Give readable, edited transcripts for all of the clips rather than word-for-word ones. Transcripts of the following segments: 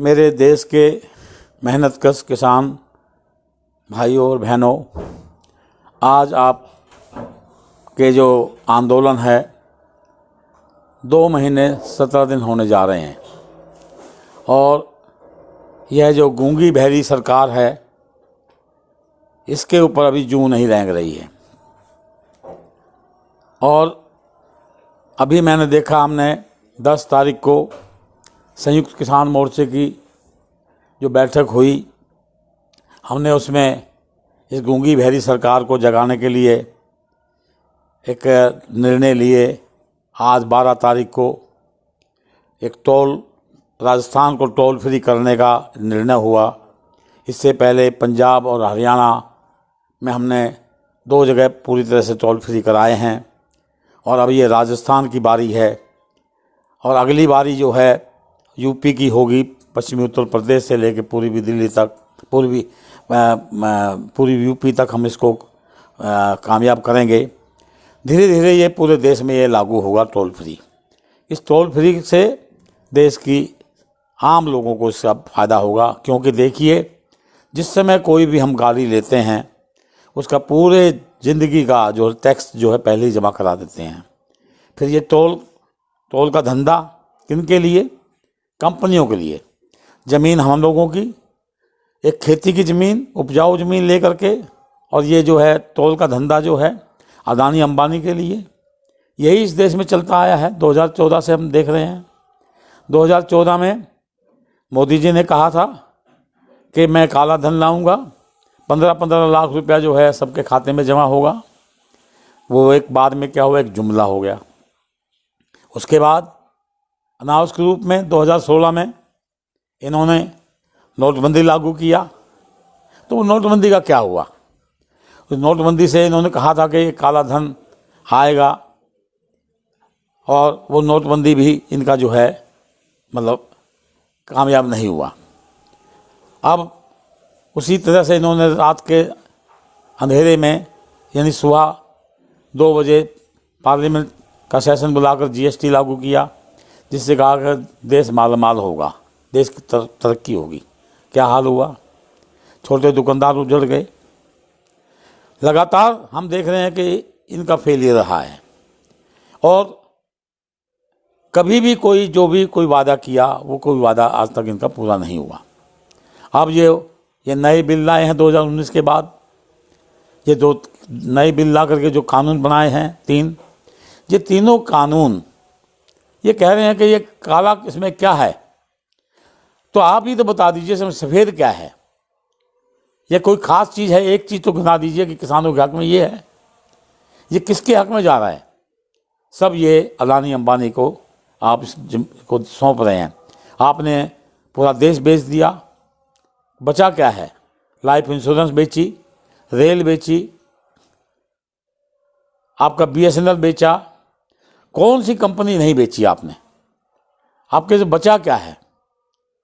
मेरे देश के मेहनतकश किसान भाइयों और बहनों, आज आप के जो आंदोलन है 2 महीने 17 दिन होने जा रहे हैं और यह जो गूंगी बहरी सरकार है इसके ऊपर अभी जूं नहीं रेंग रही है। और अभी मैंने देखा, हमने 10 तारीख को संयुक्त किसान मोर्चे की जो बैठक हुई, हमने उसमें इस गूंगी बहरी सरकार को जगाने के लिए एक निर्णय लिए। आज 12 तारीख को एक राजस्थान को टोल फ्री करने का निर्णय हुआ। इससे पहले पंजाब और हरियाणा में हमने 2 जगह पूरी तरह से टोल फ्री कराए हैं और अब ये राजस्थान की बारी है और अगली बारी जो है यूपी की होगी। पश्चिमी उत्तर प्रदेश से लेकर पूर्वी दिल्ली तक, पूरी यूपी तक हम इसको कामयाब करेंगे। धीरे धीरे ये पूरे देश में ये लागू होगा टोल फ्री। इस टोल फ्री से देश की आम लोगों को इसका फ़ायदा होगा, क्योंकि देखिए, जिस समय कोई भी हम गाड़ी लेते हैं उसका पूरे ज़िंदगी का जो टैक्स जो है पहले ही जमा करा देते हैं। फिर ये टोल का धंधा किनके लिए? कंपनियों के लिए। ज़मीन हम लोगों की, एक खेती की ज़मीन, उपजाऊ ज़मीन लेकर के, और ये जो है टोल का धंधा जो है अदानी अंबानी के लिए। यही इस देश में चलता आया है। 2014 से हम देख रहे हैं। 2014 में मोदी जी ने कहा था कि मैं काला धन लाऊंगा, 15-15 लाख रुपया जो है सबके खाते में जमा होगा। वो एक बाद में क्या हुआ, एक जुमला हो गया। उसके बाद अनावश्यक रूप में 2016 में इन्होंने नोटबंदी लागू किया। तो वो नोटबंदी का क्या हुआ? उस नोटबंदी से इन्होंने कहा था कि काला धन आएगा और वो नोटबंदी भी इनका जो है मतलब कामयाब नहीं हुआ। अब उसी तरह से इन्होंने रात के अंधेरे में, यानी सुबह 2 बजे पार्लियामेंट का सेशन बुलाकर जीएसटी लागू किया, जिससे कहा कि देश मालामाल होगा, देश की तरक्की होगी। क्या हाल हुआ? छोटे दुकानदार उजड़ गए। लगातार हम देख रहे हैं कि इनका फेलियर रहा है और कभी भी कोई वादा किया, वो कोई वादा आज तक इनका पूरा नहीं हुआ। अब ये नए बिल लाए हैं 2019 के बाद। ये 2 नए बिल ला करके जो कानून बनाए हैं 3, ये तीनों कानून ये कह रहे हैं कि ये काला इसमें क्या है। तो आप ही तो बता दीजिए इसमें सफ़ेद क्या है। ये कोई ख़ास चीज़ है? एक चीज़ तो गिना दीजिए कि किसानों के हक़ में ये है। ये किसके हक़ में जा रहा है? सब ये अदानी अंबानी को आप को सौंप रहे हैं। आपने पूरा देश बेच दिया। बचा क्या है? लाइफ इंश्योरेंस बेची, रेल बेची, आपका BSNL बेचा। कौन सी कंपनी नहीं बेची आपने? आपके से बचा क्या है?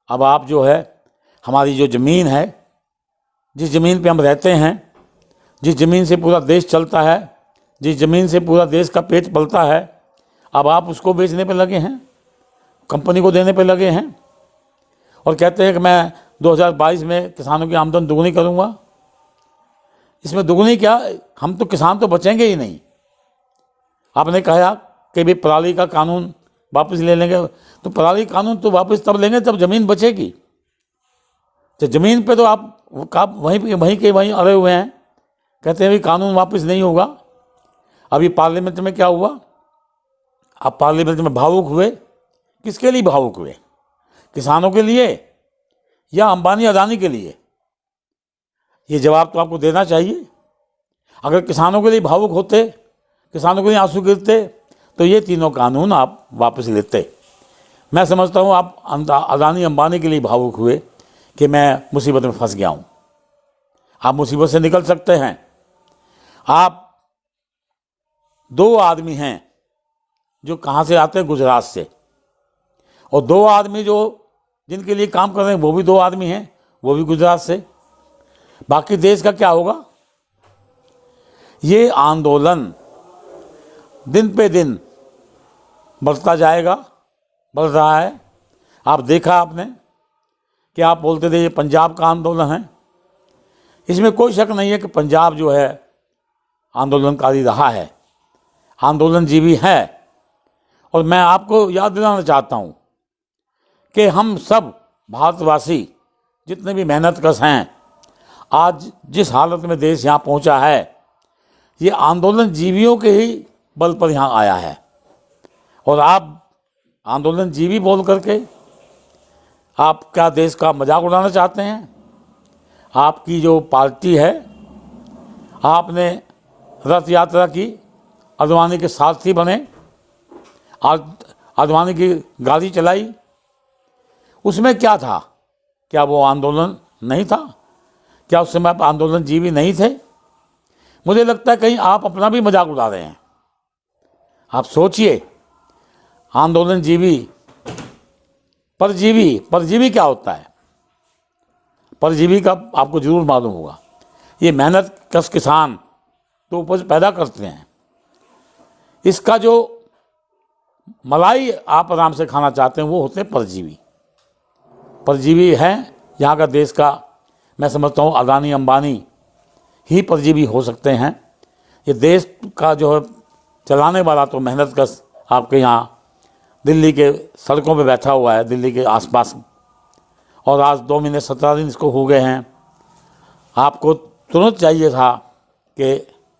अब आप जो है हमारी जो ज़मीन है, जिस ज़मीन पे हम रहते हैं, जिस ज़मीन से पूरा देश चलता है, जिस ज़मीन से पूरा देश का पेट पलता है, अब आप उसको बेचने पे लगे हैं, कंपनी को देने पे लगे हैं और कहते हैं कि मैं 2022 में किसानों की आमदन दुगनी करूँगा। इसमें दुगनी क्या, हम तो किसान तो बचेंगे ही नहीं। आपने कहा कि भाई पराली का कानून वापस ले लेंगे, तो पराली कानून तो वापस तब लेंगे जब ज़मीन बचेगी। तो ज़मीन पे तो आप वहीं अड़े हुए हैं, कहते हैं भी कानून वापस नहीं होगा। अभी पार्लियामेंट में क्या हुआ? आप पार्लियामेंट में भावुक हुए। किसके लिए भावुक हुए? किसानों के लिए या अंबानी अदानी के लिए? ये जवाब तो आपको देना चाहिए। अगर किसानों के लिए भावुक होते, किसानों के लिए आंसू गिरते, तो ये तीनों कानून आप वापस लेते। मैं समझता हूँ आप अदानी अंबानी के लिए भावुक हुए कि मैं मुसीबत में फंस गया हूँ। आप मुसीबत से निकल सकते हैं। आप 2 आदमी हैं जो कहाँ से आते हैं? गुजरात से। और 2 आदमी जो जिनके लिए काम कर रहे हैं वो भी 2 आदमी हैं, वो भी गुजरात से। बाकी देश का क्या होगा? ये आंदोलन दिन पे दिन बढ़ता जाएगा, बढ़ रहा है। आप देखा आपने कि आप बोलते थे ये पंजाब का आंदोलन है। इसमें कोई शक नहीं है कि पंजाब जो है आंदोलनकारी रहा है, आंदोलनजीवी है। और मैं आपको याद दिलाना चाहता हूँ कि हम सब भारतवासी जितने भी मेहनतकश हैं, आज जिस हालत में देश यहाँ पहुँचा है, ये आंदोलनजीवियों के ही बल पर यहाँ आया है। और आप आंदोलनजीवी बोल करके आप क्या देश का मजाक उड़ाना चाहते हैं? आपकी जो पार्टी है, आपने रथ यात्रा की, आडवाणी के सारथी बने, आडवाणी की गाड़ी चलाई, उसमें क्या था? क्या वो आंदोलन नहीं था? क्या उस समय आप आंदोलनजीवी नहीं थे? मुझे लगता है कहीं आप अपना भी मजाक उड़ा रहे हैं। आप सोचिए, आंदोलनजीवी, परजीवी, परजीवी क्या होता है? परजीवी का आपको जरूर मालूम होगा। ये मेहनत कश किसान तो उपज पैदा करते हैं, इसका जो मलाई आप आराम से खाना चाहते हैं वो होते हैं परजीवी। परजीवी हैं यहाँ का देश का, मैं समझता हूँ अदानी अंबानी ही परजीवी हो सकते हैं। ये देश का जो है चलाने वाला तो मेहनत कश आपके यहाँ दिल्ली के सड़कों पे बैठा हुआ है, दिल्ली के आसपास, और आज 2 महीने 17 दिन इसको हो गए हैं। आपको तुरंत चाहिए था कि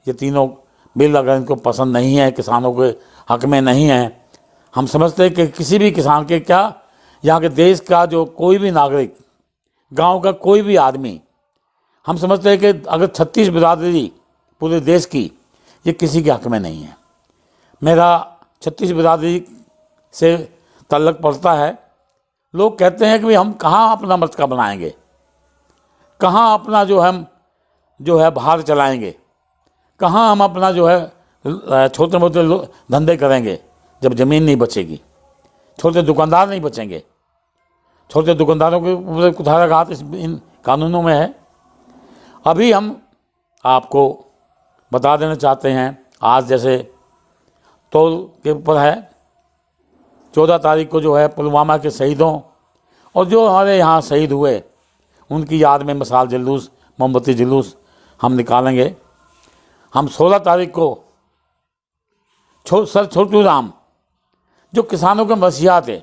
ये तीनों बिल अगर इनको पसंद नहीं है, किसानों के हक में नहीं है, हम समझते हैं कि किसी भी किसान के क्या, यहाँ के देश का जो कोई भी नागरिक, गांव का कोई भी आदमी, हम समझते हैं कि अगर 36 बिरादरी पूरे देश की, ये किसी के हक में नहीं है। मेरा 36 बिरादरी से तल्लक पड़ता है। लोग कहते हैं कि भाई हम कहाँ अपना मटका बनाएंगे, कहाँ अपना जो है बाहर चलाएंगे, कहाँ हम अपना जो है छोटे मोटे धंधे करेंगे जब ज़मीन नहीं बचेगी, छोटे दुकानदार नहीं बचेंगे। छोटे दुकानदारों के ऊपर कुठाराघात इन कानूनों में है। अभी हम आपको बता देना चाहते हैं, आज जैसे तौल के ऊपर है, 14 तारीख को जो है पुलवामा के शहीदों और जो हमारे यहाँ शहीद हुए उनकी याद में मशाल जुलूस, मोमबत्ती जुलूस हम निकालेंगे। हम 16 तारीख को सर छोटू राम, जो किसानों के मसीहा थे,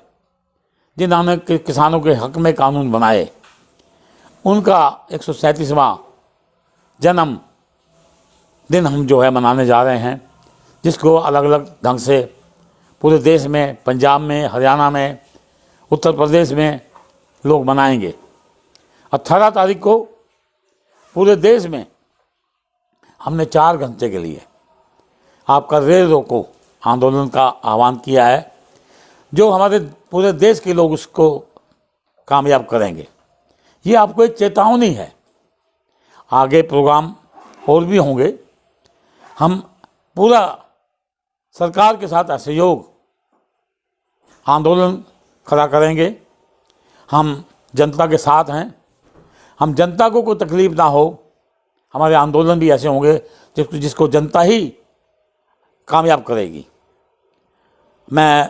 जिन्होंने किसानों के हक में कानून बनाए, उनका 137वां जन्म दिन हम जो है मनाने जा रहे हैं, जिसको अलग अलग ढंग से पूरे देश में, पंजाब में, हरियाणा में, उत्तर प्रदेश में लोग मनाएंगे। 18 तारीख को पूरे देश में हमने 4 घंटे के लिए आपका रेल रोको आंदोलन का आह्वान किया है, जो हमारे पूरे देश के लोग उसको कामयाब करेंगे। ये आपको एक चेतावनी है। आगे प्रोग्राम और भी होंगे। हम पूरा सरकार के साथ असहयोग आंदोलन खड़ा करेंगे। हम जनता के साथ हैं। हम जनता को कोई तकलीफ ना हो, हमारे आंदोलन भी ऐसे होंगे जिसको जनता ही कामयाब करेगी। मैं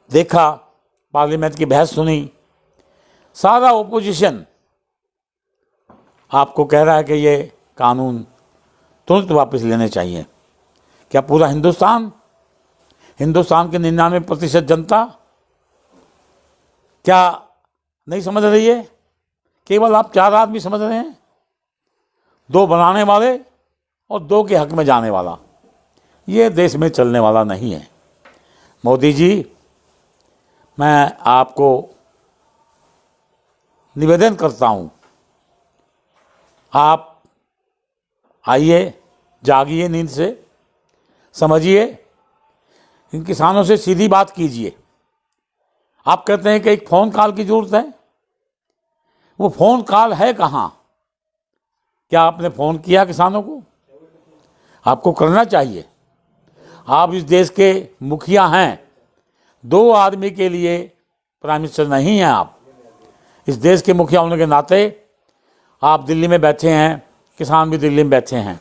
देखा, पार्लियामेंट की बहस सुनी, सारा ओपोजिशन आपको कह रहा है कि ये कानून तुरंत वापस लेने चाहिए। क्या पूरा हिंदुस्तान के 99% जनता क्या नहीं समझ रही है? केवल आप 4 आदमी समझ रहे हैं, 2 बनाने वाले और 2 के हक में जाने वाला। ये देश में चलने वाला नहीं है। मोदी जी, मैं आपको निवेदन करता हूँ, आप आइए, जागिए नींद से, समझिए, इन किसानों से सीधी बात कीजिए। आप कहते हैं कि एक फ़ोन कॉल की ज़रूरत है। वो फ़ोन कॉल है कहाँ? क्या आपने फ़ोन किया किसानों को? आपको करना चाहिए। आप इस देश के मुखिया हैं। 2 आदमी के लिए प्राइम मिनिस्टर नहीं हैं आप। इस देश के मुखिया होने के नाते आप दिल्ली में बैठे हैं, किसान भी दिल्ली में बैठे हैं।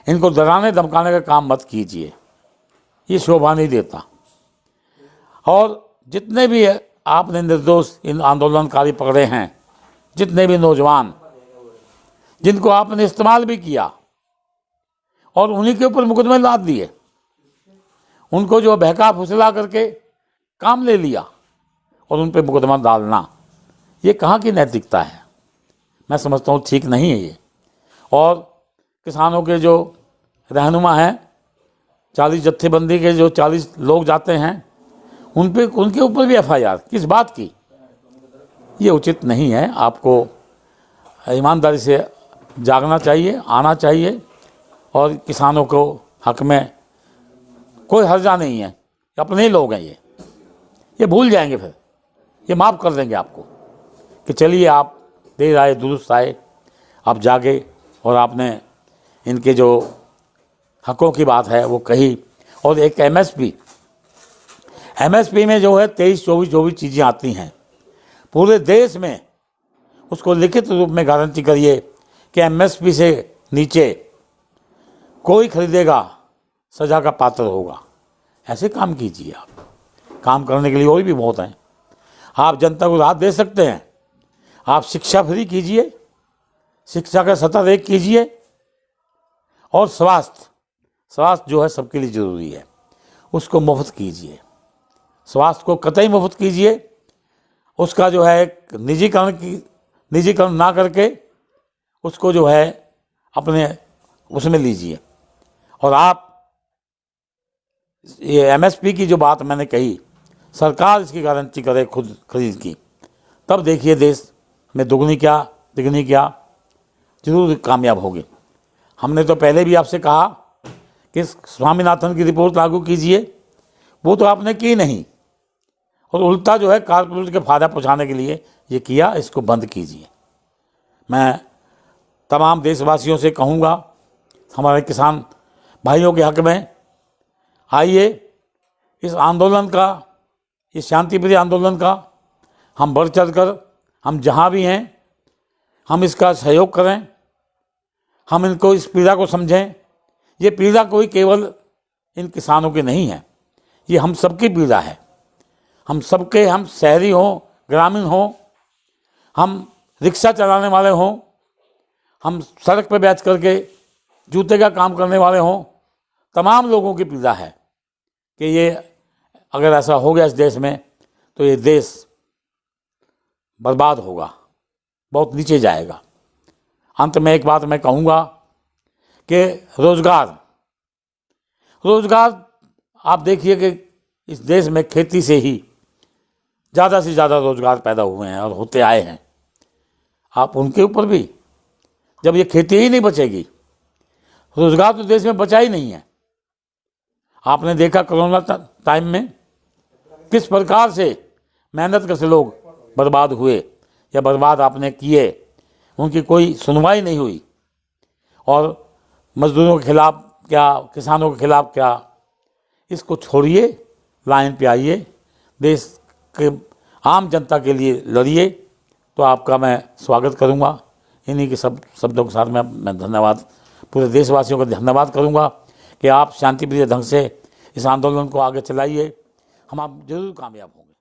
इनको डराने धमकाने का काम मत कीजिए, ये शोभा नहीं देता। और जितने भी आपने निर्दोष इन आंदोलनकारी पकड़े हैं, जितने भी नौजवान जिनको आपने इस्तेमाल भी किया और उन्हीं के ऊपर मुकदमे लाद दिए, उनको जो बहका फुसला करके काम ले लिया और उन पर मुकदमा डालना, ये कहाँ की नैतिकता है? मैं समझता हूँ ठीक नहीं है ये। और किसानों के जो रहनुमा हैं, 40 जत्थेबंदी के जो 40 लोग जाते हैं, उनके ऊपर भी FIR किस बात की? ये उचित नहीं है। आपको ईमानदारी से जागना चाहिए, आना चाहिए और किसानों को हक में कोई हर्जा नहीं है, अपने ही लोग हैं ये भूल जाएंगे, फिर ये माफ़ कर देंगे आपको कि चलिए आप देर आए दुरुस्त आए, आप जागे और आपने इनके जो हकों की बात है वो कही। और एक MSP में जो है 23-24 जो भी चीज़ें आती हैं पूरे देश में, उसको लिखित रूप में गारंटी करिए कि MSP से नीचे कोई खरीदेगा सज़ा का पात्र होगा। ऐसे काम कीजिए। आप काम करने के लिए और भी बहुत हैं। आप जनता को राहत दे सकते हैं। आप शिक्षा फ्री कीजिए, शिक्षा का स्तर 1 कीजिए और स्वास्थ्य जो है सबके लिए ज़रूरी है, उसको मुफ्त कीजिए। स्वास्थ्य को कतई मुफ्त कीजिए, उसका जो है एक निजीकरण ना करके उसको जो है अपने उसमें लीजिए। और आप ये MSP की जो बात मैंने कही, सरकार इसकी गारंटी करे खुद खरीद की, तब देखिए देश में दुगनी क्या तिगनी क्या जरूर कामयाब होगी। हमने तो पहले भी आपसे कहा कि स्वामीनाथन की रिपोर्ट लागू कीजिए, वो तो आपने की नहीं और उल्टा जो है कारपोरेट के फायदा पहुंचाने के लिए ये किया। इसको बंद कीजिए। मैं तमाम देशवासियों से कहूँगा, हमारे किसान भाइयों के हक में आइए, इस आंदोलन का, इस शांतिप्रिय आंदोलन का हम बढ़ चढ़ कर, हम जहाँ भी हैं हम इसका सहयोग करें, हम इनको इस पीड़ा को समझें। ये पीड़ा कोई केवल इन किसानों की नहीं है, ये हम सबकी पीड़ा है। हम सबके, हम शहरी हों, ग्रामीण हों, हम रिक्शा चलाने वाले हों, हम सड़क पर बैठ करके जूते का काम करने वाले हों, तमाम लोगों की पीड़ा है कि ये अगर ऐसा हो गया इस देश में तो ये देश बर्बाद होगा, बहुत नीचे जाएगा। अंत में एक बात मैं कहूँगा कि रोज़गार आप देखिए कि इस देश में खेती से ही ज़्यादा से ज़्यादा रोज़गार पैदा हुए हैं और होते आए हैं। आप उनके ऊपर भी, जब ये खेती ही नहीं बचेगी, रोज़गार तो देश में बचा ही नहीं है। आपने देखा कोरोना टाइम में किस प्रकार से मेहनत करके लोग बर्बाद हुए या बर्बाद आपने किए, उनकी कोई सुनवाई नहीं हुई। और मजदूरों के खिलाफ क्या, किसानों के खिलाफ क्या, इसको छोड़िए, लाइन पे आइए, देश के आम जनता के लिए लड़िए, तो आपका मैं स्वागत करूंगा। इन्हीं के सब शब्दों के साथ मैं धन्यवाद, पूरे देशवासियों का धन्यवाद करूंगा कि आप शांतिप्रिय ढंग से इस आंदोलन को आगे चलाइए। हम आप जरूर कामयाब होंगे।